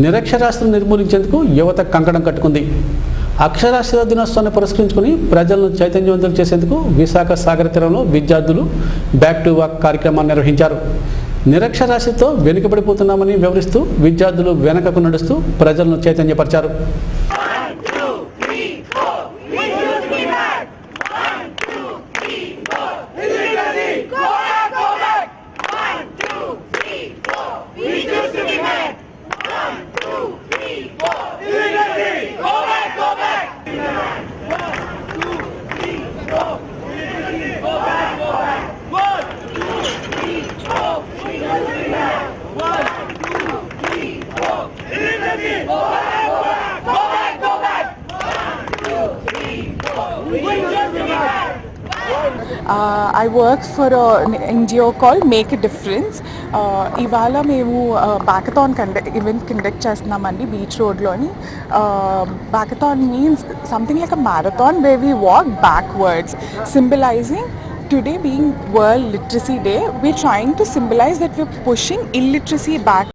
నిరక్షరాస్యతను నిర్మూలించేందుకు యువత కంకణం కట్టుకుంది. అక్షరాస్యత దినోత్సవాన్ని పురస్కరించుకుని ప్రజలను చైతన్యవంతులు చేసేందుకు విశాఖ సాగర తీరంలో విద్యార్థులు బ్యాక్ టు వర్క్ కార్యక్రమాన్ని నిర్వహించారు. నిరక్షరాస్యతతో వెనుకబడిపోతున్నామని వివరిస్తూ విద్యార్థులు వెనకకు నడుస్తూ ప్రజలను చైతన్యపరిచారు. I work for an NGO called Make a Difference. ఇవాళ మేము బ్యాకథాన్ ఈవెంట్ కండక్ట్ చేస్తున్నామండి బీచ్ రోడ్లోని. Walkathon means something like a marathon where we walk backwards, symbolizing today being World Literacy Day. We're trying to symbolize that we're pushing illiteracy back.